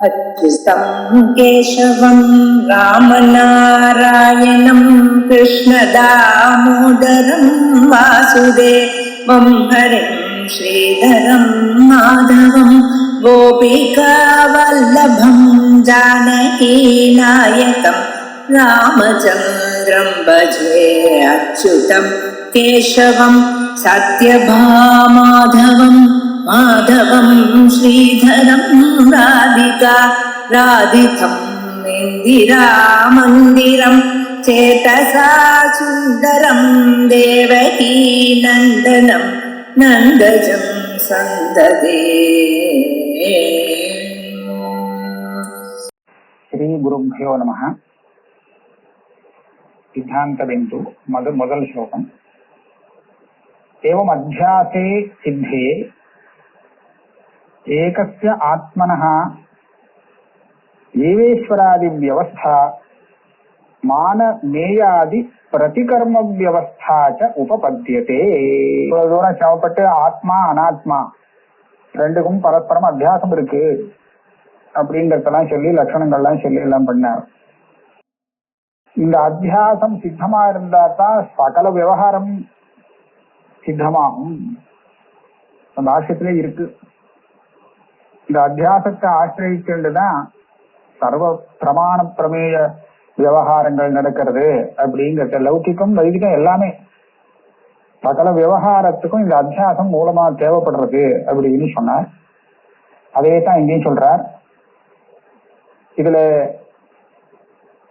अच्युतं केशवं रामनारायणं कृष्णदामोदरं वासुदेवं हरिं श्रीधरं माधवं गोपिकावल्लभं जानकीनायकं रामचन्द्रं भजे अच्युतं केशवं सत्यभामाधवं माधवं श्रीधरं राधिका राधितं इन्दिरामन्दिरं चेतसा सुन्दरं देवकी नन्दनं नन्दजं सन्ददे. श्री गुरुभ्यो नमः. सिद्धांत बिंदु முதல் ஸ்லோகம். एवं अध्यासे सिद्धे एकस्य आत्मनः एवेश्वरादि व्यवस्था मान मेयादि प्रतिकर्म व्यवस्था च उपपद्यते. இவ்வளவு தூரம் சமப்பட்டு ஆத்மா அனாத்மா ரெண்டுக்கும் பரஸ்பரம் அத்தியாசம் இருக்கு அப்படிங்கறதெல்லாம் சொல்லி லட்சணங்கள்லாம் சொல்லி எல்லாம் பண்ணார். இந்த அத்தியாசம் சித்தமா இருந்தா தான் சகல விவகாரம் சித்தமாகும். அந்த ஆசிரியத்திலே இருக்கு. இந்த அத்தியாசத்தை ஆசிரியச்சுதான் சர்வ பிரமாண பிரமேய விவகாரங்கள் நடக்கிறது அப்படிங்கிறது. லௌகிக்கம் வைதிகம் எல்லாமே சகல விவகாரத்துக்கும் இந்த அத்தியாசம் மூலமா தேவைப்படுறது அப்படின்னு சொன்னார். அதே தான் இங்கேயும் சொல்றார். இதுல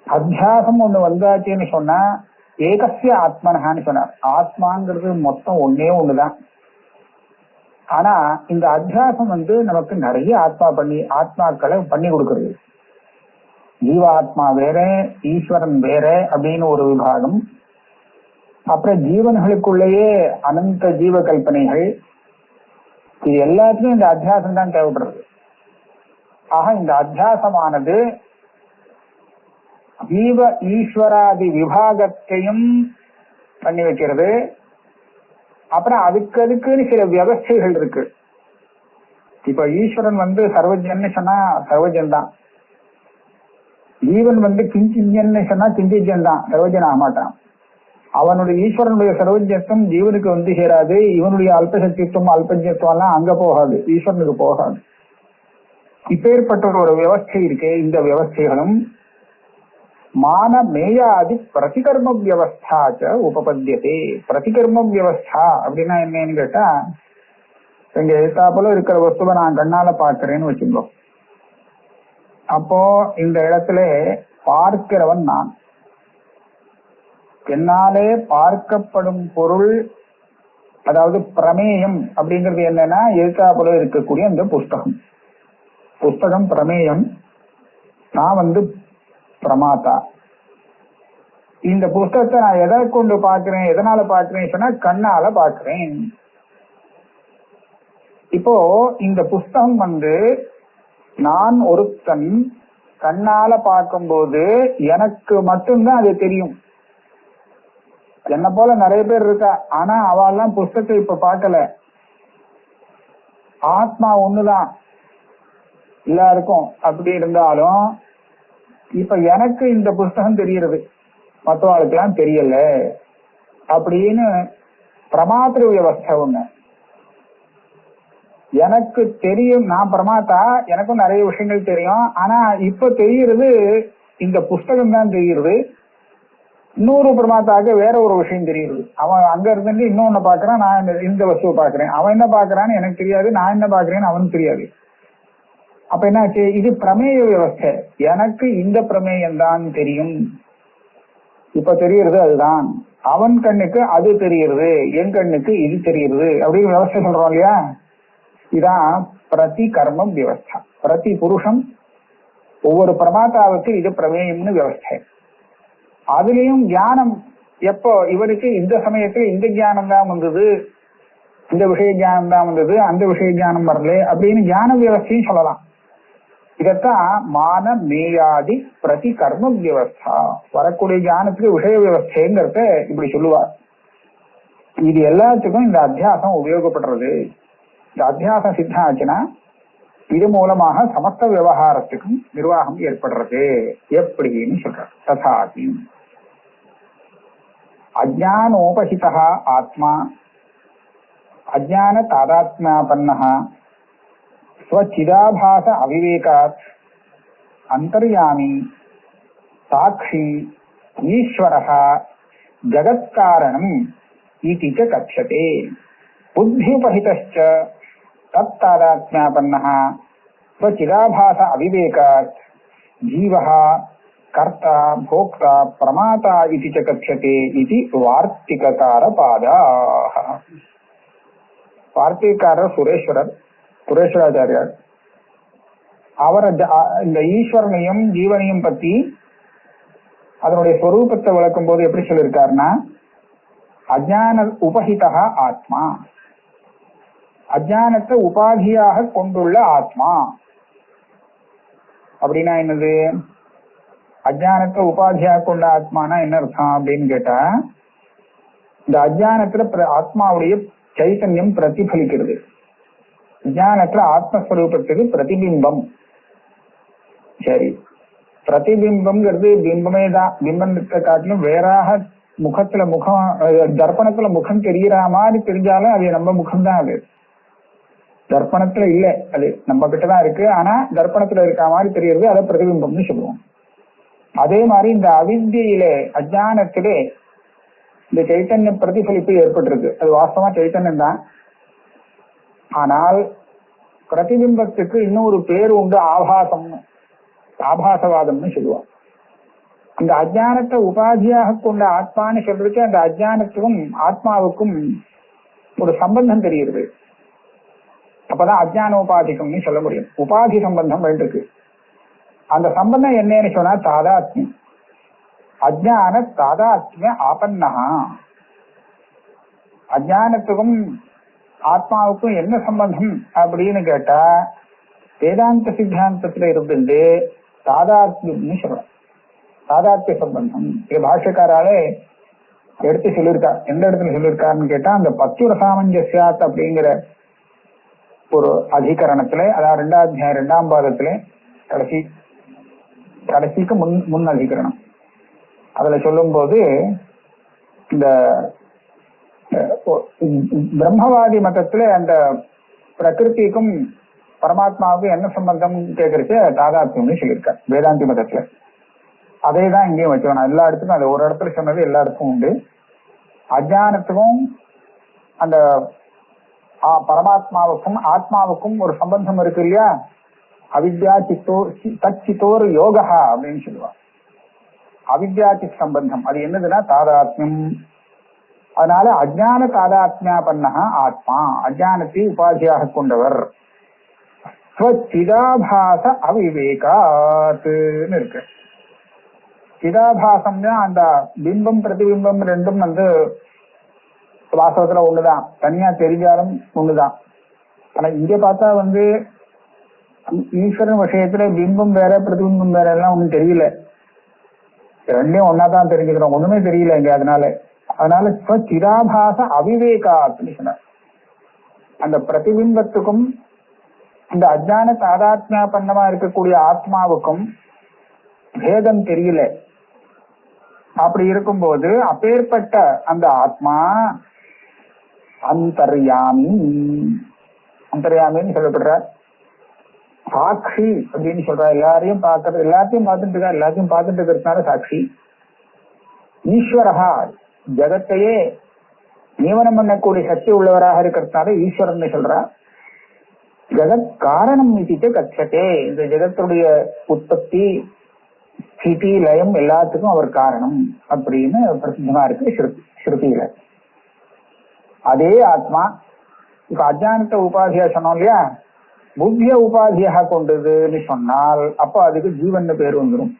அத்தியாசம் ஒண்ணு வந்தாச்சுன்னு சொன்னா ஏகசிய ஆத்மனகான்னு சொன்னார். ஆத்மாங்கிறது மொத்தம் ஒன்னே ஒண்ணுதான். ஆனா இந்த அத்தியாசம் நமக்கு நிறைய ஆத்மாக்களை பண்ணி கொடுக்கறது. ஜீவாத்மா வேற, ஈஸ்வரன் வேற அப்படின்னு ஒரு விபாகம். அப்புறம் ஜீவன்களுக்குள்ளேயே அனந்த ஜீவ கல்பனைகள். இது எல்லாத்துக்கும் இந்த அத்தியாசம் தான் தேவைப்படுறது. ஆக இந்த அத்தியாசமானது ஜீவ ஈஸ்வராதி விபாகத்தையும் பண்ணி வைக்கிறது. அப்புறம் அதுக்குன்னு சில வியவஸ்தைகள் இருக்கு. இப்ப ஈஸ்வரன் சர்வஜன்னு சொன்னா சர்வஜன் தான். ஜீவன் கிஞ்சிஜன்னு சொன்னா கிஞ்சிஜன் தான், சர்வஜன் ஆக மாட்டான். அவனுடைய ஈஸ்வரனுடைய சர்வஜத்துவம் ஜீவனுக்கு சேராது. இவனுடைய அல்பசக்தித்துவம் அல்பஜத்துவம் எல்லாம் அங்க போகாது, ஈஸ்வரனுக்கு போகாது. இப்பேற்பட்ட ஒரு வியவஸ்தை இருக்கு. இந்த வியவஸ்தைகளும் மான மேயாதி பிரதிகர்ம வியவஸ்தாச்ச உபபத்தியதே. பிரதிகர்ம வியவஸ்தா அப்படின்னா என்னன்னு கேட்டா, எங்க எழுத்தாப்புல இருக்கிற வஸ்துவை நான் கண்ணால பார்க்கிறேன்னு வச்சுக்கோ. அப்போ இந்த இடத்துல பார்க்கிறவன் நான். என்னாலே பார்க்கப்படும் பொருள், அதாவது பிரமேயம் அப்படிங்கிறது என்னன்னா எழுத்தாப்புல இருக்கக்கூடிய இந்த புஸ்தகம் பிரமேயம். நான் பிரமாதா. இந்த புஸ்தகத்தை நான் எதை கொண்டு பார்க்கிறேன், எதனால பார்க்கிறேன் சொன்னா கண்ணால பார்க்கிறேன். இப்போ இந்த புஸ்தகம் நான் ஒருத்தன் கண்ணால பார்க்கும்போது எனக்கு மட்டும்தான் அது தெரியும். என்ன போல நிறைய பேர் இருக்கா. ஆனா அவெல்லாம் புஸ்தகத்தை இப்ப பார்க்கல. ஆத்மா ஒண்ணுதான் எல்லாருக்கும். அப்படி இருந்தாலும் இப்ப எனக்கு இந்த புஸ்தகம் தெரிகிறது, மற்றவாளுக்கெல்லாம் தெரியல அப்படின்னு பிரமாத்திர வியவஸ்தை ஒண்ணு. எனக்கு தெரியும், நான் பிரமாத்தா, எனக்கும் நிறைய விஷயங்கள் தெரியும். ஆனா இப்ப தெரிகிறது இந்த புஸ்தகம் தான் தெரிகிறது. இன்னொரு பிரமாத்தாக வேற ஒரு விஷயம் தெரியுது. அவன் அங்க இருந்து இன்னொன்னு பாக்குறான், நான் இந்த வஸ்துவை பாக்குறேன். அவன் என்ன பாக்குறான்னு எனக்கு தெரியாது, நான் என்ன பாக்குறேன்னு அவனுக்கு தெரியாது. அப்ப என்னாச்சு, இது பிரமேய வியவஸ்தை. எனக்கு இந்த பிரமேயம் தான் தெரியும், இப்ப தெரியுறது அதுதான். அவன் கண்ணுக்கு அது தெரியுது, என் கண்ணுக்கு இது தெரியுது அப்படின்னு வியவஸ்தை சொல்றோம் இல்லையா. இதான் பிரதி கர்மம் வியவஸ்தா. பிரதி புருஷம், ஒவ்வொரு பிரமாத்தாவுக்கு இது பிரமேயம்னு வியவஸ்தை. அதுலயும் ஞானம் எப்போ இவருக்கு இந்த சமயத்துல இந்த ஞானம் தான் வந்தது, இந்த விஷய ஞானம் தான் வந்தது, அந்த விஷய ஞானம் வரல அப்படின்னு ஞான வியவஸ்தையும் சொல்லலாம். இதத்தான் மான மேயாதி பிரதி கர்ம வியவஸ்தா. வரக்கூடிய ஞானத்துக்கு விஷய வியவஸ்தைங்கிறத இப்படி சொல்லுவார். இது எல்லாத்துக்கும் இந்த அத்தியாசம் உபயோகப்படுறது. இந்த அத்தியாசம் சித்தம் ஆச்சுன்னா இது மூலமாக சமஸ்த விவகாரத்துக்கும் நிர்வாகம் ஏற்படுறது எப்படின்னு சொல்றார். ததாதி அஜ்ஞானோபஹிதா ஆத்மா அஜ்ஞான தாதாத்மியாபன்னः ஸ்வச்சிதாபாச அவிவேகாத் அந்தர்யாமி சாட்சி ஈஸ்வரः ஜகத்காரணம் இதி ச கத்யதே. புத்தியுபஹிதश्च தத்தாதாத்மியாபன்னः ஸ்வச்சிதாபாச அவிவேகாத் ஜீவः கர்த்தா போக்தா பிரமாதா இதி ச கத்யதே இதி வார்த்திககாரபாதாः. வார்த்திகக்காரர் சுரேஸ்வராச்சாரியார். அவர் இந்த ஈஸ்வரனையும் ஜீவனையும் பத்தி அதனுடைய ஸ்வரூபத்தை விளக்கும் போது எப்படி சொல்லியிருக்காருன்னா, அஜ்ஞான உபஹிதா ஆத்மா, அஜ்ஞானத்தை உபாதியாக கொண்டுள்ள ஆத்மா. அப்படின்னா என்னது? அஜ்ஞானத்தை உபாதியாக கொண்ட ஆத்மானா என்ன அர்த்தம் அப்படின்னு கேட்டா, இந்த அஜ்ஞானத்துல ஆத்மாவுடைய சைத்தன்யம் பிரதிபலிக்கிறது. அஜ்ஞானத்துல ஆத்மஸ்வரூபத்துக்கு பிரதிபிம்பம். சரி, பிரதிபிம்பம்ங்கிறது பிம்பமே தான். பிம்பத்தை காட்டிலும் வேறாக முகத்துல முகம், தர்ப்பணத்துல முகம் தெரியற மாதிரி தெரிஞ்சாலும் அது நம்ம முகம்தான். அது தர்ப்பணத்துல இல்ல, அது நம்ம கிட்டதான் இருக்கு. ஆனா தர்ப்பணத்துல இருக்க மாதிரி தெரியறது, அதை பிரதிபிம்பம்னு சொல்லுவோம். அதே மாதிரி இந்த அவித்யிலே அஜ்ஞானத்திலே இந்த சைத்தன்ய பிரதிபலிப்பு ஏற்பட்டிருக்கு. அது வாஸ்தவமா சைத்தன்யம் தான். ஆனால் பிரதிபிம்பத்துக்கு இன்னொரு பேரு உண்டு, ஆபாசம், ஆபாசவாதம்னு சொல்லுவாங்க. அந்த அஜ்ஞானத்தை உபாதியாக கொண்ட ஆத்மான்னு சொல்றதுக்கு அந்த அஜ்ஞானத்துக்கும் ஆத்மாவுக்கும் ஒரு சம்பந்தம் தெரியுது. அப்பதான் அஜ்ஞான உபாதிகம்னு சொல்ல முடியும். உபாதி சம்பந்தம் இருக்கு. அந்த சம்பந்தம் என்னன்னு சொன்னா தாதாத்மியம். அஜ்ஞான தாதாத்மிய ஆபன்னஹா. அஜ்ஞானத்துக்கும் ஆத்மாவுக்கும் என்ன சம்பந்தம் அப்படின்னு கேட்டா, வேதாந்த சித்தாந்தத்துல இருந்து தாதாத்மியம்னு சொல்றோம். தாதாத்மிய சம்பந்தம் இது பாஷ்யக்காராலே எடுத்து சொல்லியிருக்கார். எந்த இடத்துல சொல்லியிருக்காருன்னு கேட்டா, அந்த பக்தி ரசாமஞ்சஸ்யாத் அப்படிங்கிற ஒரு அதிகரணத்துல, அதாவது 2வது அத்தியாயம் 2ஆம் பாதத்துல கடைசிக்கு முன் அதிகரணம். அதுல சொல்லும் போது இந்த பிரம்மவாதி மதத்துல அந்த பிரகிருதிக்கும் பரமாத்மாவுக்கும் என்ன சம்பந்தம் கேட்கறச்சு தாதாத்மியம்னு சொல்லியிருக்கார் வேதாந்தி மதத்துல. அதே தான் இங்கேயும் வச்சுக்கணும். எல்லா இடத்துக்கும் அது ஒரு இடத்துல சொன்னது எல்லா இடத்துக்கும் உண்டு. அஜ்ஞானத்துக்கும் அந்த பரமாத்மாவுக்கும் ஆத்மாவுக்கும் ஒரு சம்பந்தம் இருக்கு இல்லையா? அவித்யா தச்சித்தோர் யோகா அப்படின்னு சொல்லுவாங்க. அவித்யாச்சி சம்பந்தம் அது என்னதுன்னா தாதாத்மியம். அதனால அஜ்ஞான தாதாத்மியாபன்னஹ ஆத்மா, அஜ்ஞானத்தை உபாதியாக கொண்டவர். சிதாபாச அவிவேகாத்னு இருக்கு. சிதாபாசம்னா அந்த பிம்பம் பிரதிபிம்பம் ரெண்டும் வந்து வாசகத்துல ஒண்ணுதான், தனியா தெரிஞ்சாலும் ஒண்ணுதான். ஆனா இங்க பார்த்தா வந்து ஈஸ்வரன் விஷயத்துல பிம்பம் வேற பிரதிபிம்பம் வேற எல்லாம் ஒண்ணும் தெரியல. ரெண்டையும் ஒன்னாதான் தெரிஞ்சுக்கிறோம், ஒண்ணுமே தெரியல இங்க. அதனால சிதாபாச அவிவேகாத்னு சொன்னார். அந்த பிரதிபிம்பத்துக்கும் இந்த அஜ்ஞான தாதாத்மியாபன்னமா இருக்கக்கூடிய ஆத்மாவுக்கும் பேதம் தெரியல. அப்படி இருக்கும்போது அப்பேற்பட்ட அந்த ஆத்மா அந்தர்யாமி, அந்தர்யாமின்னு சொல்லப்படுற சாட்சி அப்படின்னு சொல்ற. எல்லாரையும் பார்க்கறது, எல்லாத்தையும் பார்த்துட்டு இருக்கா, எல்லாத்தையும் பார்த்துட்டு இருக்கிறதுனால சாட்சி. ஈஸ்வரஹா, ஜகத்தையே நியமனம் பண்ணக்கூடிய சக்தி உள்ளவராக இருக்கிறதுனால ஈஸ்வரன் சொல்றா. ஜகத் காரணம் நீட்டிட்டு கச்சதே, இந்த ஜெகத்துடைய உற்பத்தி ஸ்திதி லயம் எல்லாத்துக்கும் அவர் காரணம் அப்படின்னு பிரசித்தமா இருக்கு ஸ்ருதியில. அதே ஆத்மா இப்ப அஜ்ஞானத்தை உபாதியா சொன்னோம் இல்லையா, புத்திய உபாதியாக கொண்டதுன்னு சொன்னால் அப்போ அதுக்கு ஜீவன் பேர் வந்துடும்.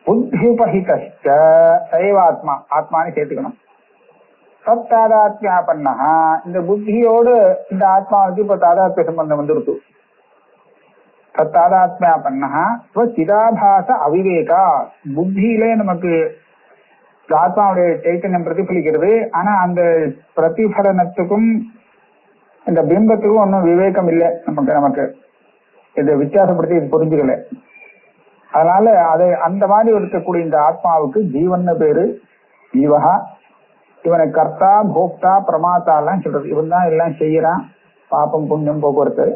புத்தியுபஹிதஸ்ச சைவாத்மா, ஆத்மான்னு சேர்த்துக்கணும். சத்தாதாத்மியாபன்னஹா, இந்த புத்தியோடு இந்த ஆத்மாவுக்கு இப்ப தாதாத்மிய சம்பந்தம் வந்துடுது. சத்தாதாத்மியாபன்னஹா சிதாபாச அவிவேகா, புத்தியிலே நமக்கு ஆத்மாவுடைய சைத்தன்யம் பிரதிபலிக்கிறது. ஆனா அந்த பிரதிபலனத்துக்கும் இந்த பிம்பத்துக்கும் ஒன்றும் விவேகம் இல்லை நமக்கு. இதை வித்தியாசப்படுத்தி இது புரிஞ்சுக்கல. அதனால அதை அந்த மாதிரி இருக்கக்கூடிய இந்த ஆத்மாவுக்கு ஜீவன் பேரு. ஜீவகா, இவனை கர்த்தா போக்தா பிரமாத்தா எல்லாம் சொல்றது. இவன் தான் எல்லாம் செய்யறான், பாப்பம் புண்ணியம் போக்குவரத்து.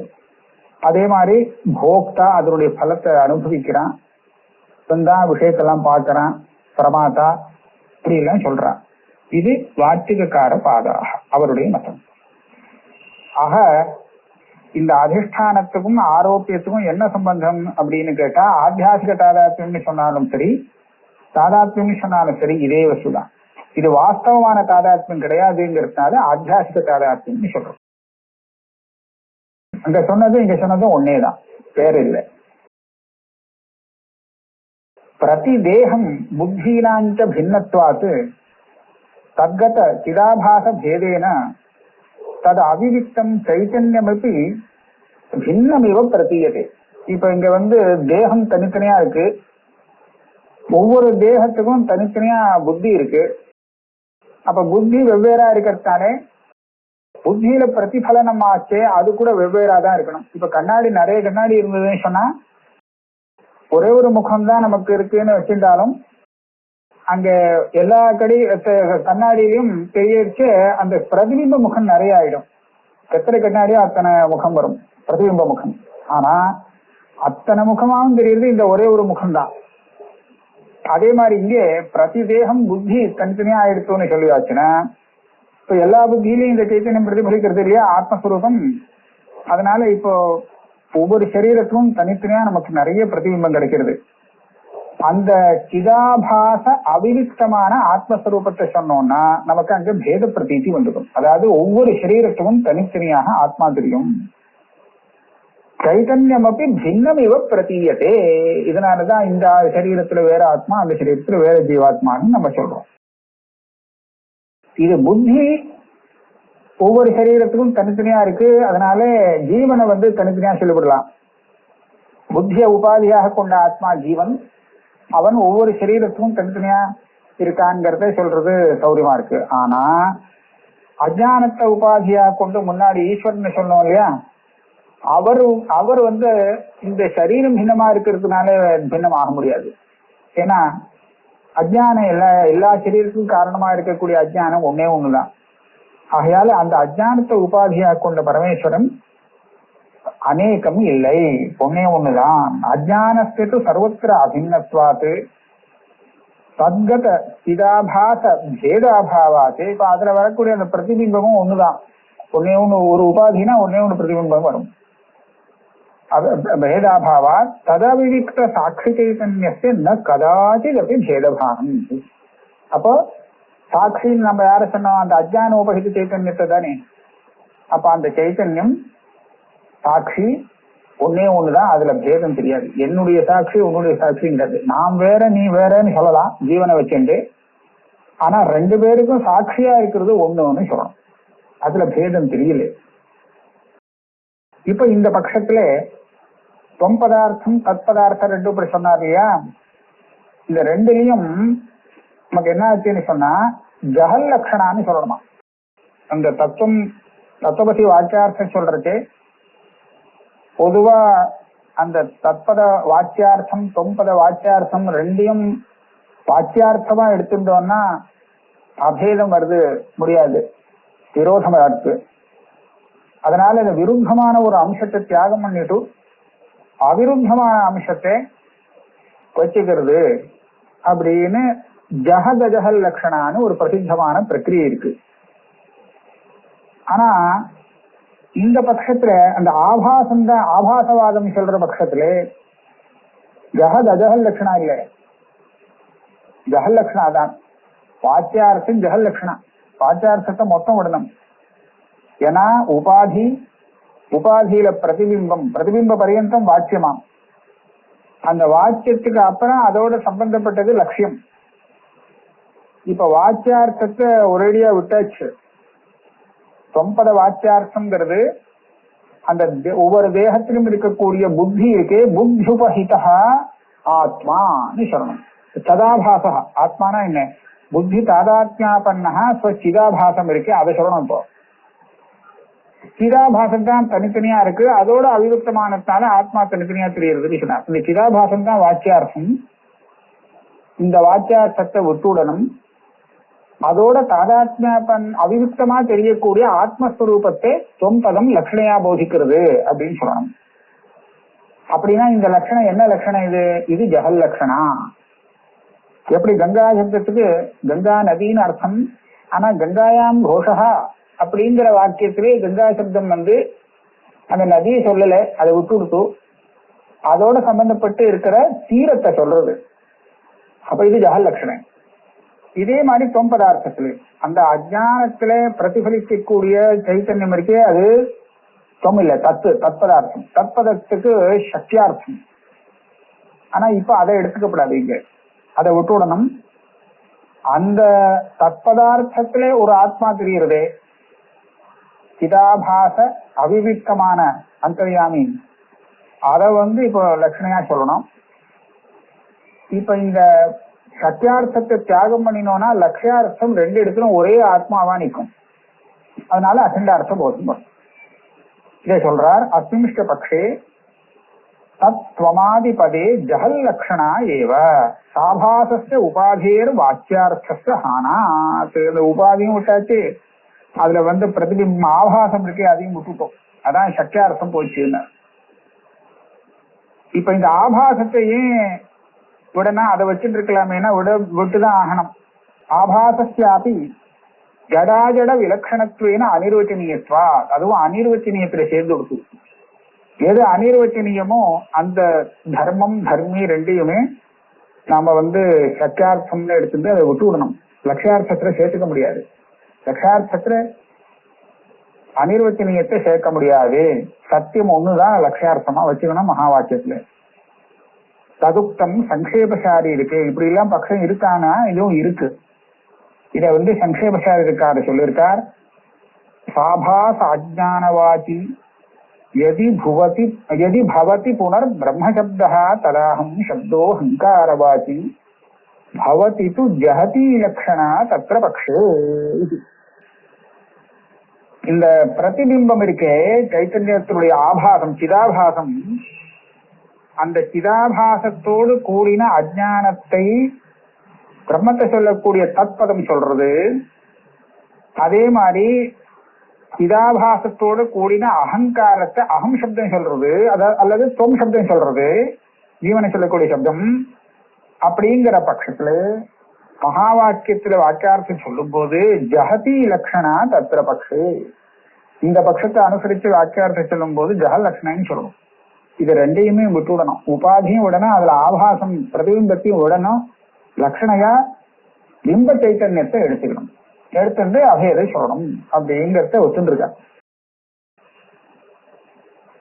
அதே மாதிரி போக்தா அதனுடைய பலத்தை அனுபவிக்கிறான், இவன் தான் விஷயத்தெல்லாம் பார்க்கறான், பிரமாத்தா இப்படி எல்லாம் சொல்றான். இது வார்த்திகக்கார பாதாக அவருடைய மதம். ஆக இந்த அதிஷ்டானத்துக்கும் ஆரோக்கியத்துக்கும் என்ன சம்பந்தம் அப்படின்னு கேட்டா, ஆத்தியாசிக தாதாத்மியம்னு சொன்னாலும் சரி, தாதாத்மியம்னு சொன்னாலும் சரி, இதே வசுதான். இது வாஸ்தவமான தாதாத்மியம் கிடையாதுங்கிறதுனால ஆத்தியாசிக தாதாத்மியம்னு சொல்றோம். அங்க சொன்னதும் இங்க சொன்னதும் ஒன்னேதான், வேற இல்லை. பிரதி தேகம் புத்தீனாஞ்ச பின்னத்வாத்து தத்கத சிதாபாச பேதேன தது அவிவிக்தம் சைத்தன்யமப்பி பின்னமிவ பிரதீயதே. இப்ப இங்க தேகம் தனித்தனியா இருக்கு, ஒவ்வொரு தேகத்துக்கும் தனித்தனியா புத்தி இருக்கு. அப்ப புத்தி வெவ்வேறா இருக்கிறதுனாலே புத்தியில பிரதிபலனம் ஆச்சே அது கூட வெவ்வேறா தான் இருக்கணும். இப்ப கண்ணாடி, நிறைய கண்ணாடி இருந்ததுன்னு சொன்னா ஒரே ஒரு முகம்தான் நமக்கு இருக்குன்னு வச்சிருந்தாலும் அங்க எல்லா கண்ணாடியிலையும் தெரியச்சு அந்த பிரதிபிம்ப முகம் நிறைய ஆயிடும். எத்தனை கண்ணாடியோ அத்தனை முகம் வரும், பிரதிபிம்ப முகம். ஆனா அத்தனை முகமாவும் தெரியுது இந்த ஒரே ஒரு முகம்தான். அதே மாதிரி இங்கே பிரதி தேகம் புத்தி தனித்தனியா ஆயிடுத்தோன்னு சொல்லியாச்சுன்னா, இப்ப எல்லா புத்தியிலையும் இந்த சைத்தன்யம் பிரதிபலிக்கிறது இல்லையா, ஆத்மஸ்வரூபம். அதனால இப்போ ஒவ்வொரு சரீரத்துக்கும் தனித்தனியா நமக்கு நிறைய பிரதிபிம்பம் கிடைக்கிறது. அந்த சிதாபாச அவிவிக்தமான ஆத்மஸ்வரூபத்தை சொன்னோம்னா நமக்கு அங்க பேத பிரதீதி வந்துடும். அதாவது ஒவ்வொரு சரீரத்துக்கும் தனித்தனியாக ஆத்மா தெரியும். சைத்தன்யம் அப்படி பின்னம் இவ பிரதீயதே. இதனாலதான் இந்த சரீரத்துல வேற ஆத்மா, அந்த சரீரத்துல வேற ஜீவாத்மான்னு நம்ம சொல்றோம். இது புத்தி ஒவ்வொரு சரீரத்துக்கும் தனித்தனியா இருக்கு. அதனால ஜீவனை தனித்தனியா சொல்லிவிடலாம். புத்திய உபாதியாக கொண்ட ஆத்மா ஜீவன், அவன் ஒவ்வொரு சரீரத்துக்கும் தனித்தனியா இருக்கான்ங்கிறத சொல்றது சௌரியமா இருக்கு. ஆனா அஜானத்தை உபாதியா கொண்டு முன்னாடி ஈஸ்வரன் சொன்னோம் இல்லையா, அவர் இந்த சரீரம் பின்னமா இருக்கிறதுனால பின்னம் ஆக முடியாது. ஏன்னா அஜ்ஞானம் எல்லா சரீரத்துக்கும் காரணமா இருக்கக்கூடிய அஜ்ஞானம் ஒன்னே ஒண்ணுதான். ஆகையால அந்த அஜ்ஞானத்தை உபாதியா கொண்ட பரமேஸ்வரன் அநேகம் இல்லை, ஒன்னே ஒண்ணுதான். அஜ்ஞானஸ்து சர்வத்திர அபின்னத்வாத்து தத்கத சிதாபாச பேதாபாவாத்து. இப்ப அதுல வரக்கூடிய அந்த பிரதிபிம்பமும் ஒண்ணுதான், ஒன்னே ஒண்ணு. ஒரு உபாதினா ஒன்னே ஒண்ணு பிரதிபிம்பம் வரும். பேதாபாவா ததவிவிக்த சாட்சி சைத்தன்யஸ்ய ந கதாச்சித் அப்படி பேதபானம். அப்போ சாட்சின்னு நம்ம யார சொன்னோம், அந்த அஜ்ஞான உபகித சைத்தன்யத்தை தானே. அப்ப அந்த சைத்தன்யம் சாட்சி ஒன்னே ஒண்ணுதான், அதுல பேதம் தெரியாது. என்னுடைய சாட்சி உன்னுடைய சாட்சிங்கிறது, நாம் வேற நீ வேறன்னு சொல்லலாம் ஜீவனை வச்சுட்டு. ஆனா ரெண்டு பேருக்கும் சாட்சியா இருக்கிறது ஒண்ணுன்னு சொல்லணும், அதுல பேதம் தெரியல. இப்ப இந்த பட்சத்துல தொம் பதார்த்தம் தத் பதார்த்தம் ரெண்டும் இப்படி சொன்னார் இல்லையா, இந்த ரெண்டுலயும் நமக்கு என்ன ஆச்சுன்னு சொன்னா ஜஹல் லட்சணான்னு சொல்லணுமா. அந்த தத்துவபதி வாக்கியார்த்தம் சொல்றதுக்கு பொதுவா அந்த தத்பத வாக்கியார்த்தம் தொம்பத வாக்கியார்த்தம் ரெண்டையும் வாக்கியார்த்தமா எடுத்துட்டோம்னா அபேதம் வருது, முடியாது, விரோதமா இருக்கு. அதனால இந்த விருத்தமான ஒரு அம்சத்தை தியாகம் பண்ணிட்டு அவிருத்தமான அம்சத்தை வச்சுக்கிறது அப்படின்னு ஜஹகஜஹல் லட்சணான்னு ஒரு பிரசித்தமான பிரக்கிரியை இருக்கு. ஆனா இந்த பட்சத்துல அந்த ஆபாசம் தான், ஆபாசவாதம் சொல்ற பட்சத்துல ஜஹகஜஹல் லட்சணா இல்லை, ஜஹல் லட்சணா தான். வாச்சியார்த்தம் ஜஹல் லட்சணா, வாச்சியார்த்தத்தை மொத்தம் விடணும். ஏன்னா உபாதியில பிரதிபிம்ப பரியந்தம் வாச்சியமாம். அந்த வாக்கியத்துக்கு அப்புறம் அதோட சம்பந்தப்பட்டது லட்சியம். இப்ப வாச்சியார்த்தத்தை ஒரேடியா விட்டாச்சு. தொம்பத வாச்சியார்த்தம்ங்கிறது அந்த ஒவ்வொரு தேகத்திலும் இருக்கக்கூடிய புத்தி இருக்கே, புத்தியுபஹிதா ஆத்மான்னு சொல்லணும். சதாபாசா ஆத்மானா என்ன, புத்தி தாதாத்மியாபன்னா ஸ்வச்சிதாபாசம் இருக்கே, அதை சொல்லணும். இப்போ சிதாபாசம் தான் தனித்தனியா இருக்கு, அதோட அவியுக்தமானதுனால ஆத்மா தனித்தனியா தெரியுதுன்னு சொன்னார். இந்த சிதாபாசம் தான் வாக்கியார்த்தம். இந்த வாக்கியார்த்தத்தை விட்டுடணும். அதோட தாதாத்மியப்பன் அவியுக்தமா தெரியக்கூடிய ஆத்மஸ்வரூபத்தை தொம்பதம் லட்சணையா போதிக்கிறது அப்படின்னு சொல்லணும். அப்படின்னா இந்த லட்சணம் என்ன லட்சணம்? இது ஜஹல் லட்சணா. எப்படி கங்கா சப்தத்துக்கு கங்கா நதின்னு அர்த்தம், ஆனா கங்காயாம் கோஷா அப்படிங்கிற வாக்கியத்திலே கங்கா சப்தம் அந்த நதியை சொல்லல, அதை விட்டு கொடுத்து அதோட சம்பந்தப்பட்டு இருக்கிற தீரத்தை சொல்றது. அப்ப இது ஜஹல் லட்சணம். இதே மாதிரி தொம் பதார்த்தத்துல அந்த அஜானத்துல பிரதிபலிக்கக்கூடிய சைத்தன்யம் இருக்கே, அது தொம் இல்ல, தத்பதார்த்தம். தத்பதத்துக்கு சக்தியார்த்தம். ஆனா இப்ப அதை எடுத்துக்கப்படாது, இங்க அதை விட்டுடணும். அந்த தத்பதார்த்தத்திலே ஒரு ஆத்மா தெரிகிறதே, சிதாபாச அவிவிக்தமான அந்தர்யாமி, அதை இப்போ லட்சணையா சொல்லணும். இப்ப இந்த சத்தியார்த்தத்தை தியாகம் பண்ணினோம்னா லட்சியார்த்தம் ரெண்டு இடத்துலும் ஒரே ஆத்மாவா நிற்கும். அதனால அகண்டார்த்தம் போதும். இதை சொல்றார். அஸ்மிஷ்ட பக்ஷே தத்வமாதி பதே ஜஹல் லக்ஷணா ஏவ சாபாசஸ்ய உபாதேர் வாக்கியார்த்தஸ்ய ஹானா. அந்த உபாதியும் விட்டாச்சு, அதுல பிரதிபிம்பம் ஆபாசம் இருக்கே அதையும் விட்டுட்டோம். அதான் சக்கியார்த்தம் போச்சுன்னு. இப்ப இந்த ஆபாசத்தையே விடனா அதை வச்சுட்டு இருக்கலாமேனா விட்டுதான் ஆகணும். ஆபாசஸ்யாபி ஜடாஜட விலட்சணத்துவேன அனிர்வச்சனீயத்வா, அதுவும் அனிர்வச்சனீயத்துல சேர்ந்து கொடுத்து. எது அனிர்வச்சனீயமோ அந்த தர்மம் தர்மி ரெண்டையுமே நாம சத்தியார்த்தம்னு எடுத்துட்டு அதை விட்டு விடணும். லட்சியார்த்தத்துல சேர்த்துக்க முடியாது. லட்சியார்த்தத்துல அனிர்வச்சனீயத்தை சேர்க்க முடியாது. சத்தியம் ஒண்ணுதான் லட்சியார்த்தமா வச்சுக்கணும் மகா வாக்கியத்துல. ததுக்தம் சங்கேபசாரி இருக்கு. இப்படி எல்லாம் பட்சம் இருக்கானா? இதுவும் இருக்கு. இத சங்கேபசாரி இருக்காரு சொல்லியிருக்கார். சாபாச அஜ்ஞானவாதி யதி பவதி புனர் பிரம்மசப்தா ததாஹம் சப்தோ ஹங்காரவாதி பவதி து ஜஹதி லக்ஷணா தத்ர பக்ஷே. இந்த பிரதிபிம்பம் இருக்கே சைத்தன்யத்தினுடைய ஆபாசம் சிதாபாசம், அந்த சிதாபாசத்தோடு கூடின அஜானத்தை பிரம்மத்தை சொல்லக்கூடிய தத்பதம் சொல்றது. அதே மாதிரி சிதாபாசத்தோடு கூடின அகங்காரத்தை அகம் சப்தம் சொல்றது, அல்லது தொம் சப்தம் சொல்றது, ஜீவனை சொல்லக்கூடிய சப்தம். அப்படிங்கிற பட்சத்துல மகா வாக்கியத்துல வாக்கியார்த்தம் சொல்லும் போது ஜஹதி லக்ஷணா தத்திர பக்ஷே, இந்த பட்சத்தை அனுசரிச்சு வாக்கியார்த்தம் சொல்லும் போது ஜஹல் லக்ஷணான்னு சொல்லணும். இது ரெண்டையுமே விட்டுவிடணும். உபாதியும் விடணும், அதுல ஆபாசம் பிரதிபிம்பத்தையும் விடணும். லட்சணையா பிம்ப சைத்தன்யத்தை எடுத்துக்கணும். எடுத்துட்டு அபேதை சொல்லணும் அப்படிங்கிறத ஒத்துருக்கா.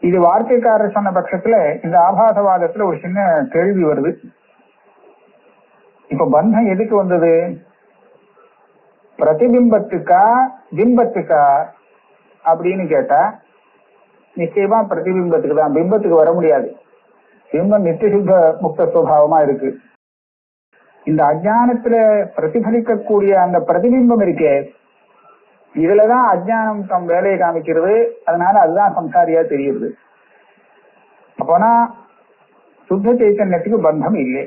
இது வார்த்தைக்காரர் சொன்ன பட்சத்துல இந்த ஆபாசவாதத்துல ஒரு சின்ன கேள்வி வருது. இப்ப பந்தம் எதுக்கு வந்தது? பிரதிபிம்பத்துக்கா பிம்பத்துக்கா அப்படின்னு கேட்டா நிச்சயமா பிரதிபிம்பத்துக்கு தான். பிம்பத்துக்கு வர முடியாது. பிம்பம் நித்திய சுத்த முக்த சுபாவமா இருக்கு. இந்த அஜானத்துல பிரதிபலிக்கக்கூடிய அந்த பிரதிபிம்பம் இருக்கே, இதுலதான் அஜானம் தம் வேலையை காமிக்கிறது. அதனால அதுதான் சம்சாரியா தெரியுது. அப்போனா சுத்த சைத்தன்யத்துக்கு பந்தம் இல்லை.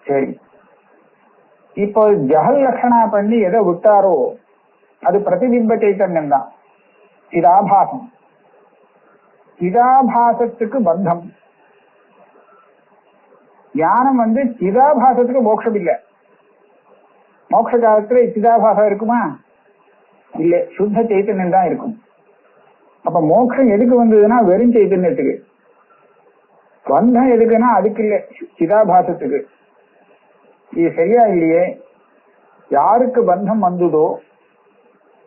சரி, இப்போ ஜஹல் லட்சணா பண்ணி எதை விட்டாரோ அது பிரதிபிம்ப சைத்தன்யம் தான். சிதாபாசம், சிதாபாசத்துக்கு பந்தம். ஞானம் சிதாபாசத்துக்கு மோட்சம் இல்லை. மோட்ச காலத்துல சிதாபாசம் இருக்குமா? இல்ல, சுத்த சைத்தன்யம் தான் இருக்கும். அப்ப மோட்சம் எதுக்கு வந்ததுன்னா வெறும் சைத்தன்யத்துக்கு. பந்தம் எதுக்குன்னா அதுக்கு இல்லை, சிதாபாசத்துக்கு. இது சரியா இல்லையே. யாருக்கு பந்தம் வந்ததோ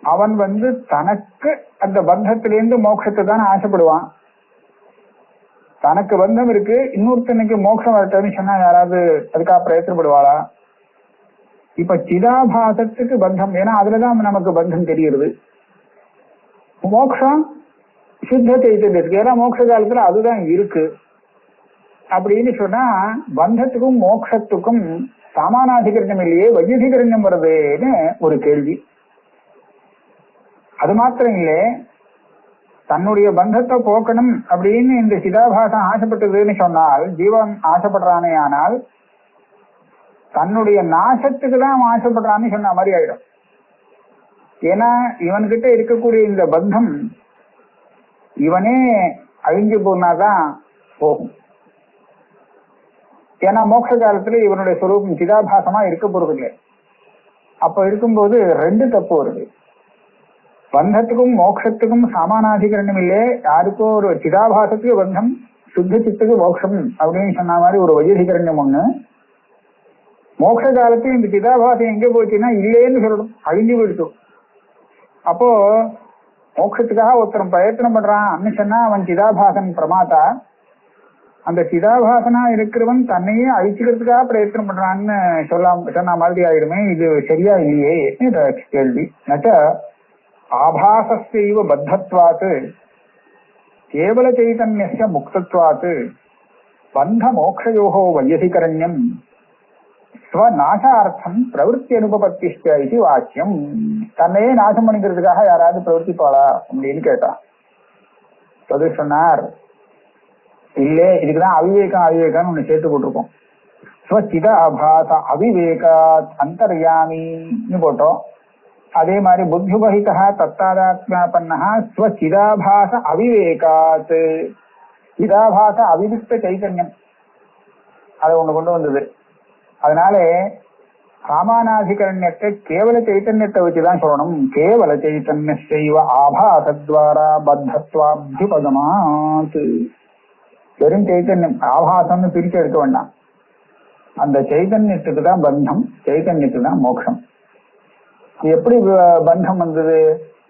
அவன் தனக்கு அந்த பந்தத்திலிருந்து மோட்சத்தை தானே ஆசைப்படுவான். தனக்கு பந்தம் இருக்கு, இன்னொருத்தனுக்கு மோட்சம் வரட்டன்னு சொன்னா யாராவது அதுக்காக பிரயத்தனப்படுவாளா? இப்ப சிதாபாசத்துக்கு பந்தம், ஏன்னா அதுலதான் நமக்கு பந்தம் தெரிகிறது. மோட்சம் சுத்த சைத்தன்யத்துக்கு, ஏன்னா மோட்ச காலத்துல அதுதான் இருக்கு அப்படின்னு சொன்னா பந்தத்துக்கும் மோட்சத்துக்கும் சமானாதிகரணம் இல்லையே, வையதிகரணம் வருதுன்னு ஒரு கேள்வி. அது மாத்திரம் இல்லை, தன்னுடைய பந்தத்தை போக்கணும் அப்படின்னு இந்த சிதாபாசம் ஆசைப்பட்டதுன்னு சொன்னால், ஜீவன் ஆசைப்படுறானே ஆனால் தன்னுடைய நாசத்துக்கு தான் ஆசைப்படுறான்னு சொன்ன மாதிரி ஆயிடும். ஏன்னா இவன்கிட்ட இருக்கக்கூடிய இந்த பந்தம் இவனே அழிஞ்சு போனாதான் போகும். ஏன்னா மோட்ச காலத்துல இவனுடைய சொரூபம் சிதாபாசமா இருக்க போறது இல்லை. அப்ப இருக்கும்போது ரெண்டு தப்பு வருது. பந்தத்துக்கும் மோட்சத்துக்கும் சமானாதிகரணம் இல்லை. யாருக்கோ ஒரு சிதாபாசத்துக்கு பந்தம், சுத்த சித்துக்கு மோட்சம் அப்படின்னு சொன்ன மாதிரி ஒரு வையதிகரண்யம் ஒண்ணு. மோட்ச காலத்தில் இந்த சிதாபாசம் எங்க போச்சுன்னா இல்லேன்னு சொல்லணும், அழிஞ்சு போயிடுச்சு. அப்போ மோட்சத்துக்காக ஒருத்தரும் பிரயத்தனம் பண்றான்னு சொன்னா அவன் சிதாபாசன் பிரமாதா. அந்த சிதாபாசனா இருக்கிறவன் தன்னையே அழிச்சுக்கிறதுக்காக பிரயத்தனம் பண்றான்னு சொன்ன மாதிரி ஆயிடுமே. இது சரியா இல்லையே கேள்வி. நச்ச ஆபாசஸ்யைவ பத்தத்வாத் கேவல சைதன்யஸ்ய முக்தத்வாத் பந்த மோக்ஷயோஹோ வையதிகரண்யம் ஸ்வநாசார்த்தம் பிரவருத்தி அனுபபத்திஷ்ட இது வாக்கியம். தன்னையே நாசம் பண்ணிக்கிறதுக்காக யாராவது பிரவர்த்திப்பாளா அப்படின்னு கேட்டான். அது சொன்னார், இல்லே, இதுக்குதான் அவிவேகம் ஒண்ணு சேர்த்து போட்டிருக்கோம். ஸ்வசிதாபாச அவிவேகாத் அந்தர்யாமின்னு போட்டோம். அதே மாதிரி புத்தியுபகிதா தத்தாதாத்மியாபன்னஹ ஸ்வசிதாபாச அவிவேகாத், சிதாபாச அவிவிக்த சைதன்யம் அதை ஒண்ணு கொண்டு வந்தது. அதனால சாமானாதிகரண்யத்தை கேவல சைத்தன்யத்தை வச்சுதான் சொல்லணும். கேவல சைத்தன்யஸ்யைவ ஆபாசத்வாரா பத்தத்வாப்யுபகமாத். வெறும் சைத்தன்யம், ஆபாசம்னு பிரிச்சு எடுக்க வேண்டாம். அந்த சைதன்யத்துக்கு தான் பந்தம், சைதன்யத்துக்கு தான் மோட்சம். எப்படி பந்தம் வந்தது?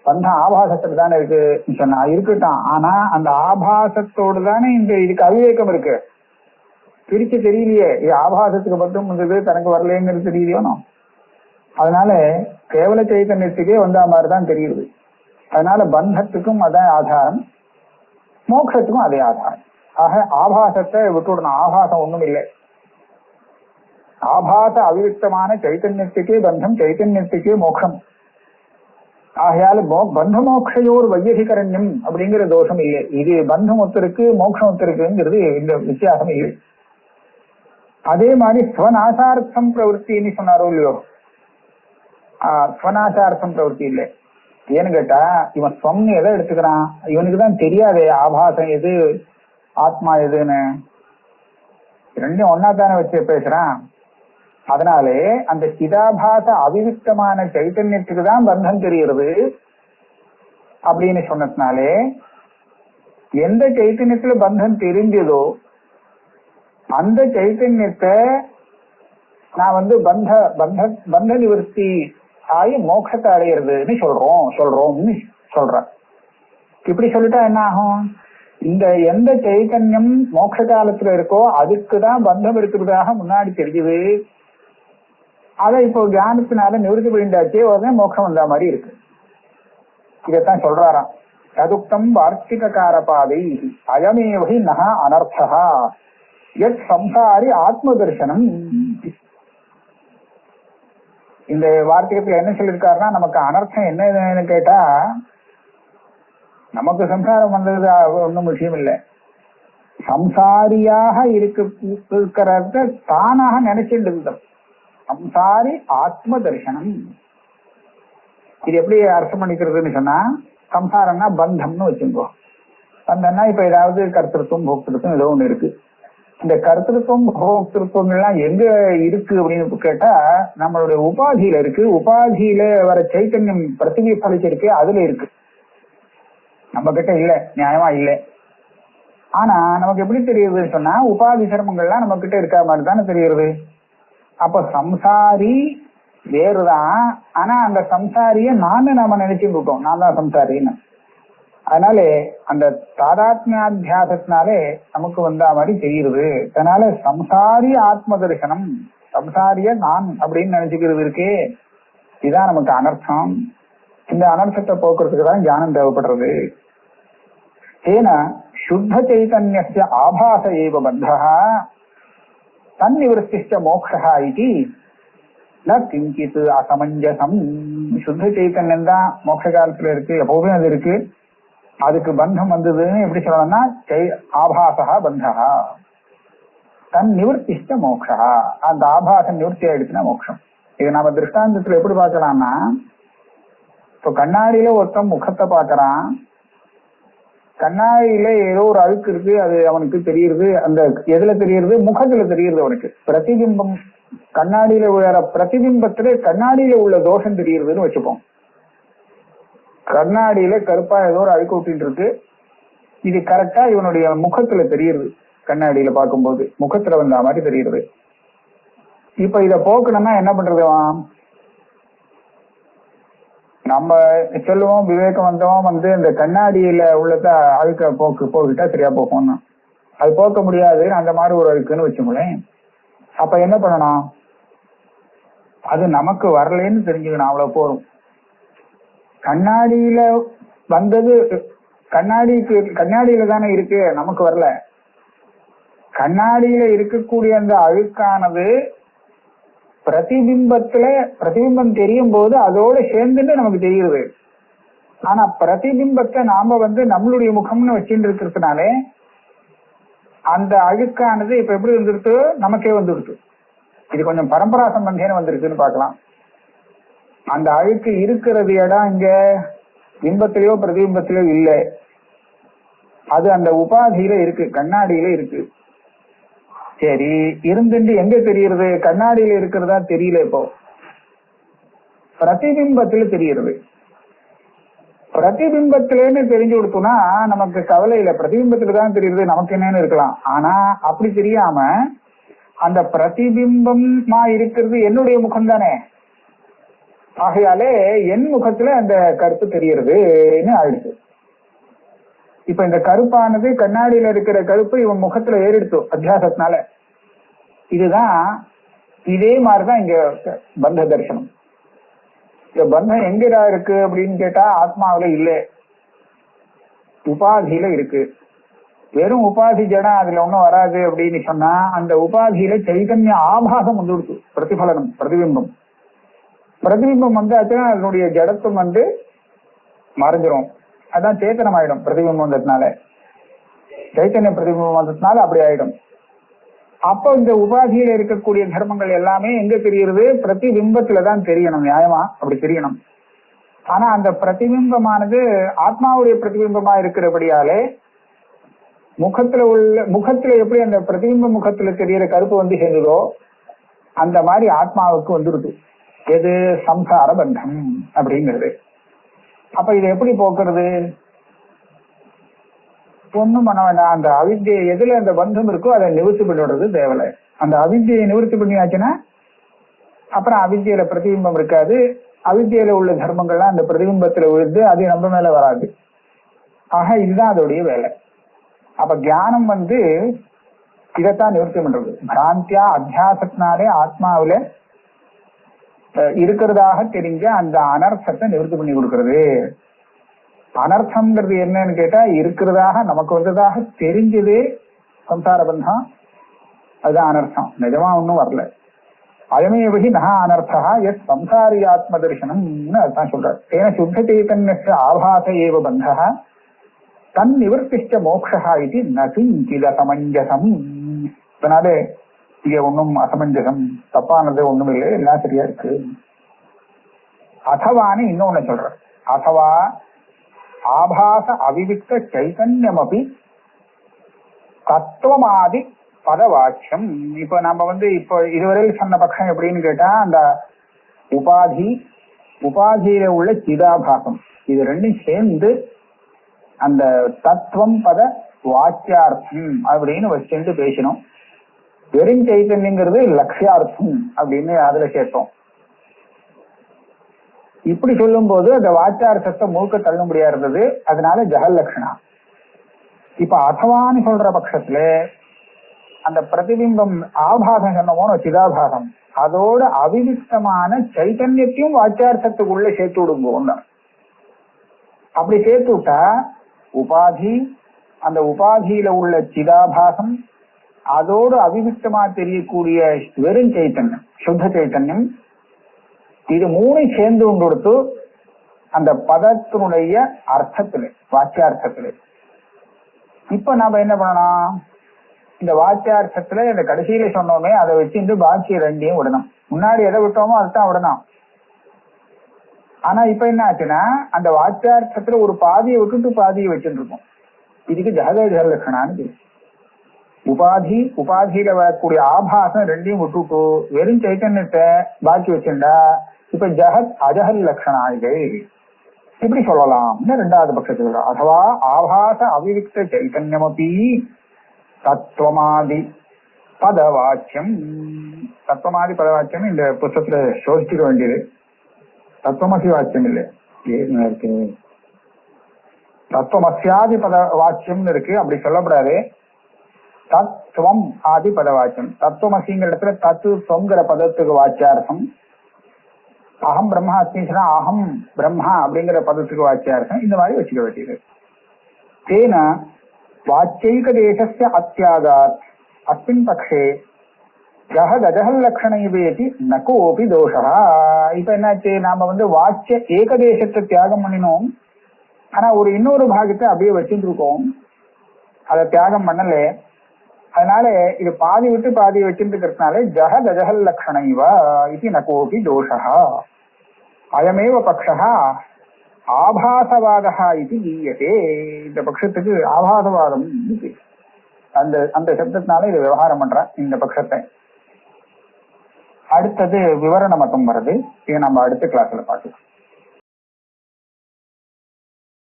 பந்தம் ஆபாசத்துல தானே இருக்கு சொன்னா இருக்கட்டும். ஆனா அந்த ஆபாசத்தோடு தானே இந்த இதுக்கு அவிவேகம் இருக்கு. பிரிச்சு தெரியலையே, இது ஆபாசத்துக்கு மட்டும் வந்தது, தனக்கு வரலைங்கிறது தெரியலையோனோ. அதனால கேவல சைத்தன்யத்துக்கே வந்த மாதிரிதான் தெரியுது. அதனால பந்தத்துக்கும் அதான் ஆதாரம், மோட்சத்துக்கும் அதே ஆதாரம். ஆக ஆபாசத்தை விட்டுவிடணும். ஆபாசம் ஒண்ணும் இல்லை. ஆபாச அவிவிக்தமான சைத்தன்யத்துக்கே பந்தம், சைத்தன்யத்துக்கே மோட்சம். ஆகையால பந்த மோக்ஷயோர் வையதிகரண்யம் அப்படிங்கிற தோஷம் இல்லை. இது பந்தம் ஒருத்தருக்கு மோட்சம் ஒருத்தருக்குங்கிறது இந்த வித்தியாசம் இல்லை. அதே மாதிரி ஸ்வநாசார்த்தம் பிரவருத்தின்னு சொன்னாரோ இல்லையோ, ஸ்வநாசார்த்தம் பிரவருத்தி இல்லை. ஏன்னு கேட்டா இவன் ஸ்வம்னு எதை எடுத்துக்கிறான், இவனுக்கு தான் தெரியாதே ஆபாசம் எது ஆத்மா எதுன்னு. ரெண்டும் ஒன்னா தானே வச்சு பேசுறான். அதனாலே அந்த சிதாபாச அவிவிக்தமான சைத்தன்யத்துக்கு தான் பந்தம் தெரிகிறது அப்படின்னு சொன்னதுனாலே எந்த சைத்தன்யத்துல பந்தம் தெரிஞ்சதோ அந்த சைத்தன்யத்தை நான் பந்த நிவர்த்தி ஆகி மோட்சத்தை அடையிறதுன்னு சொல்றோம்னு சொல்றேன். இப்படி சொல்லிட்டா என்ன ஆகும்? இந்த எந்த சைத்தன்யம் மோட்ச காலத்துல இருக்கோ அதுக்குதான் பந்தம் இருக்கிறதாக முன்னாடி தெரியுது. அதை இப்போ ஞானத்தினால நிவர்த்தி பண்ணிட்டாச்சே, உடனே மோட்சம் வந்த மாதிரி இருக்கு. இதைத்தான் சொல்றாராம். ததுக்தம் வார்த்திக காரபாதை அயமேவகி நக அனர்த்தா எத் சம்சாரி ஆத்ம தர்சனம். இந்த வார்த்தையத்துல என்ன சொல்லியிருக்காருன்னா, நமக்கு அனர்த்தம் என்னன்னு கேட்டா, நமக்கு சம்சாரம் வந்தது ஒன்றும் விஷயம் இல்லை. சம்சாரியாக இருக்கிறத தானாக நினைச்சுட்டு சம்சாரி ஆத்ம தரிசனம். இது எப்படி அர்த்தம் பண்ணிக்கிறதுன்னு சொன்னா, சம்சாரம்னா பந்தம்னு வச்சுக்கோ. பந்தம்னா இப்ப ஏதாவது கர்த்திருவம் போக்திருத்தம் ஏதோ ஒண்ணு இருக்கு. இந்த கர்த்திருவம் போக்திருத்தம் எல்லாம் எங்க இருக்கு அப்படின்னு கேட்டா நம்மளுடைய உபாதியில இருக்கு. உபாதியில வர சைத்தன்யம் பிரதிபி பலிச்சிருக்கு, அதுல இருக்கு. நம்ம கிட்ட இல்ல, நியாயமா இல்லை. ஆனா நமக்கு எப்படி தெரியுதுன்னு சொன்னா, உபாதி சிரமங்கள்லாம் நம்ம கிட்ட இருக்கா மாதிரி தானே தெரியுது. அப்ப சம்சாரி வேறுதான், ஆனா அந்த சம்சாரிய நாம நினைச்சுட்டு இருக்கோம், நான் தான் சம்சாரின்னு. அதனால அந்த தாதாத்மியாத்தியாசத்தினாலே நமக்கு வந்த மாதிரி தெரியுது. அதனால சம்சாரி ஆத்ம தரிசனம், சம்சாரிய நான் அப்படின்னு நினைச்சுக்கிறது இருக்கே, இதுதான் நமக்கு அனர்த்தம். இந்த அனர்த்தத்தை போக்குறதுக்கு தான் ஞானம் தேவைப்படுறது. ஏன்னா சுத்த சைதன்யஸ்ய ஆபாச ஏவ பந்தஹ தன்னிவர்த்திஷ்ட மோக்ஷஹ இதி கிஞ்சித் அசமஞ்சசம். சுத்த சைத்தன்யம் தான் மோட்ச காலத்துல இருக்கு, எப்பவுமே அது இருக்கு. அதுக்கு பந்தம் வந்ததுன்னு எப்படி சொல்லணும்னா ஆபாசா பந்தா தன் நிவர்த்திஷ்ட மோக்ஷா. அந்த ஆபாசம் நிவர்த்தி ஆயிடுச்சுன்னா மோட்சம். இது நம்ம திருஷ்டாந்தத்துல எப்படி பார்க்கலாம்னா, இப்போ கண்ணாடியில ஒருத்தன் முகத்தை பார்க்கறான், கண்ணாடியில ஏதோ ஒரு அழுக்கு இருக்கு, அது அவனுக்கு தெரியுது. அந்த எதுல தெரியுது? முகத்துல தெரியுது அவனுக்கு. பிரதிபிம்பம் கண்ணாடியில வேற பிரதிபிம்பத்துல கண்ணாடியில உள்ள தோஷம் தெரியுதுன்னு வச்சுப்போம். கண்ணாடியில கருப்பா ஏதோ ஒரு அழுக்கு விட்டு இருக்கு, இது கரெக்டா இவனுடைய முகத்துல தெரியுது. கண்ணாடியில பார்க்கும்போது முகத்துல வந்த மாதிரி தெரியுது. இப்ப இத போக்கணும்னா என்ன பண்றது? நம்ம சொல்லுவோம் விவேகவந்தம் இந்த கண்ணாடியில உள்ளத அழுக்க போக்கிட்டா சரியா போக்கும்னு. அது போக்க முடியாது, அந்த மாதிரி ஒரு அழுக்குன்னு வச்சுங்களேன். அப்ப என்ன பண்ணணும்? அது நமக்கு வரலன்னு தெரிஞ்சுக்கணும், அவ்வளவு போதும். கண்ணாடியில வந்தது கண்ணாடியில தானே இருக்கு, நமக்கு வரல. கண்ணாடியில இருக்கக்கூடிய அந்த அழுக்கானது பிரதிபிம்பம் தெரியும் போது அதோட சேர்ந்துட்டு நமக்கு தெரியுது. ஆனா பிரதிபிம்பத்தை நாம நம்மளுடைய முகம்னு வச்சுட்டு இருக்கிறதுனாலே அந்த அழுக்கானது இப்ப எப்படி வந்துருத்து? நமக்கே வந்துருத்து. இது கொஞ்சம் பரம்பரா சம்பந்தேன்னு வந்திருக்குன்னு பார்க்கலாம். அந்த அழுக்கு இருக்கிறது இடம் இங்க பிம்பத்திலேயோ பிரதிபிம்பத்திலேயோ இல்லை, அது அந்த உபாதியில இருக்கு, கண்ணாடியில இருக்கு. சரி, இருந்துட்டு எங்க தெரியுது? கண்ணாடியில இருக்கிறதா தெரியல, இப்போ பிரதிபிம்பத்துல தெரியுது. பிரதிபிம்பத்திலேன்னு தெரிஞ்சு கொடுத்தோம்னா நமக்கு கவலை இல்லை, பிரதிபிம்பத்துல தான் தெரியுது, நமக்கு என்னன்னு இருக்கலாம். ஆனா அப்படி தெரியாம அந்த பிரதிபிம்பமா இருக்கிறது என்னுடைய முகம் தானே, ஆகையாலே என் முகத்துல அந்த கருப்பு தெரியறதுன்னு ஆயிடுச்சு. இப்ப இந்த கருப்பானது கண்ணாடியில இருக்கிற கருப்பு இவன் முகத்துல ஏறிடுச்சு அத்தியாசத்தினால. இதுதான் இதே மாதிரிதான் இங்க பந்த தரிசனம். இந்த பந்தம் எங்கடா இருக்கு அப்படின்னு கேட்டா ஆத்மாவில இல்லை, உபாதியில இருக்கு. வெறும் உபாதி ஜடா அதுல ஒண்ணும் வராது அப்படின்னு சொன்னா அந்த உபாதியில சைதன்ய ஆபாசம் வந்துடுச்சு, பிரதிபலனம் பிரதிபிம்பம். பிரதிபிம்பம் வந்தாச்சுன்னா அதனுடைய ஜடத்துவம் மறைஞ்சிரும், அதான் சேத்தனம் ஆயிடும். பிரதிபிம்பம் வந்ததுனால சைத்தன்ய பிரதிபிம்பம் வந்ததுனால அப்படி ஆயிடும். அப்போ இந்த உபாதியில இருக்கக்கூடிய தர்மங்கள் எல்லாமே எங்க தெரியுது? பிரதிபிம்பத்துலதான் தெரியணும், நியாயமா அப்படி தெரியணும். ஆனா அந்த பிரதிபிம்பமானது ஆத்மாவுடைய பிரதிபிம்பமா இருக்கிறபடியாலே முகத்துல எப்படி அந்த பிரதிபிம்ப முகத்துல தெரியற கருப்பு சேர்ந்ததோ அந்த மாதிரி ஆத்மாவுக்கு வந்துருது. எது? சம்சார பந்தம் அப்படிங்கிறது. அப்ப இதை எப்படி போக்குறது? ஒண்ணும் பண்ண வேண்டாம். அந்த அவித்தியை எதுல அந்த பந்தம் இருக்கோ அதை நிவர்த்தி பண்ணிவிடுறது தேவலை. அந்த அவித்தியை நிவர்த்தி பண்ணியாச்சுன்னா அப்புறம் அவித்தியில பிரதிபிம்பம் இருக்காது. அவித்தியில உள்ள தர்மங்கள்லாம் அந்த பிரதிபிம்பத்துல விழுந்து அது நம்ம மேல வராது. ஆக இதுதான் அதோடைய வேலை. அப்ப தியானம் இதைத்தான் நிவர்த்தி பண்றது. பிராந்தியா அத்தியாசத்தினாலே ஆத்மாவில இருக்கிறதாக தெரிஞ்ச அந்த அனர்த்தத்தை நிவர்த்தி பண்ணி கொடுக்கறது. அனர்த்தம்ங்கிறது என்னன்னு கேட்டா இருக்கிறதாக நமக்கு வந்ததாக தெரிஞ்சது சம்சார பந்தம், அதுதான் அனர்த்தம். நிஜமா ஒன்னும் வரல. அயமேவகி நகா அனர்த்தா எஸ் சம்சாரி ஆத்ம தரிசனம்னு அதுதான் சொல்றாரு. ஏன்னா சுத்த சைத்தன்ய ஆபாச ஏவ பந்தா தன் நிவர்த்திஷ்ட மோக்ஷா இது நகிஞ்சித சமஞ்சசம். இதனால இங்க ஒன்னும் அசமஞ்சசம் தப்பானது ஒண்ணும் இல்லை, எல்லாம் சரியா இருக்கு. அதவான்னு இன்னொன்னு சொல்ற. அதவா ஆபாச அவிவிக்த சைதன்யம் அப்படி தத்துவமாதி பதவாட்சியம். இப்ப நம்ம இப்போ இதுவரையில் சொன்ன பட்சம் எப்படின்னு கேட்டா அந்த உபாதியில உள்ள சிதாபாசம் இது ரெண்டும் சேர்ந்து அந்த தத்துவம் பத வாக்கியார்த்தம் அப்படின்னு வச்சுட்டு பேசணும். வெறும் சைத்தன்யங்கிறது லட்சியார்த்தம் அப்படின்னு அதுல சேர்த்தோம். இப்படி சொல்லும் போது அந்த வாக்கியார்த்தத்தை முழுக்க தள்ள முடியா இருந்தது, அதனால ஜெகல்லட்சணா. இப்ப அதவான்னு சொல்ற பட்சத்துல அந்த பிரதிபிம்பம் ஆபாசம் சொன்னமோனோ சிதாபாசம் அதோட அவிவிக்தமான சைத்தன்யத்தையும் வாக்கியார்த்தத்துக்குள்ள சேர்த்து விடுங்க. அப்படி சேர்த்து விட்டா உபாதி, அந்த உபாதியில உள்ள சிதாபாசம் அதோடு அவிவிக்தமா தெரியக்கூடிய வெறும் சைத்தன்யம் சுத்த சைத்தன்யம் இது மூணு சேர்ந்து கொடுத்து அந்த பதத்தினுடைய அர்த்தத்திலே, வாக்கியார்த்தத்திலே. இப்ப நாம என்ன பண்ணணும், இந்த வாக்கியார்த்தத்துல இந்த கடைசியில சொன்னோமே அதை வச்சு பாக்கி ரெண்டையும் விடணும். முன்னாடி எதை விட்டோமோ அதுதான் விடணும். ஆனா இப்ப என்ன ஆச்சுன்னா அந்த வாக்கியார்த்தத்துல ஒரு பாதியை விட்டுட்டு பாதியை வச்சுட்டு இருக்கோம். இதுக்கு ஜகத லட்சணான்னு உபாதியில வரக்கூடிய ஆபாசம் ரெண்டையும் விட்டுட்டு வெறும் சைத்தன்யத்தை பாக்கி வச்சுட்டா இப்ப ஜகத் அஜகல் லட்சணாயிகை இப்படி சொல்லலாம். ரெண்டாவது பட்சத்துல அதுவா ஆபாச அவிவிக்த சைத்தன்யமபி தத்துவமாதி பதவாக்கியம். தத்துவமாதி பதவாக்கியம் இந்த புத்தகத்துல சோதிச்சுக்க வேண்டியது. தத்துவமசி வாக்கியம் இல்லை, இருக்கு தத்துவமசியாதி பத வாக்கியம்னு இருக்கு, அப்படி சொல்லப்படாது. தத்துவம் ஆதி பத வாக்கியம். தத்துவமசிங்கிற இடத்துல தத்துவங்கிற பதத்துக்கு வாக்கியார்த்தம், அகம் பிரம்மா அஸ்மின்னா அகம் பிரம்மா அப்படிங்கிற பதத்துக்கு வாக்கியார்த்தம், இந்த மாதிரி வச்சுக்க வேண்டியது. தேன வாச்சைக தேசஸ்ய அத்தியாகாத் அஸ்மின் பக்ஷே ஜகதஜகல் லட்சணைவேதி நகோபி தோஷா. இப்ப என்னாச்சு, நாம வாச்சிய ஏகதேசத்தை தியாகம் பண்ணினோம், ஆனா ஒரு இன்னொரு பாகத்தை அப்படியே வச்சுட்டு இருக்கோம், அதை தியாகம் பண்ணல. அதனால இது பாதி விட்டு பாதி வச்சுட்டு இருக்கிறதுனால ஜகதஜகல் லட்சணைவா இது நகோபி தோஷா. அயமேவ பக்ஷா ஆபாசவாதா இது கீயதே. இந்த பட்சத்துக்கு ஆபாசவாதம் அந்த அந்த சப்தத்தினால இதை விவகாரம் பண்ற இந்த பட்சத்தை. அடுத்தது விவரண மதம் வருது, இதை நம்ம அடுத்த கிளாஸ்ல பார்க்கலாம்.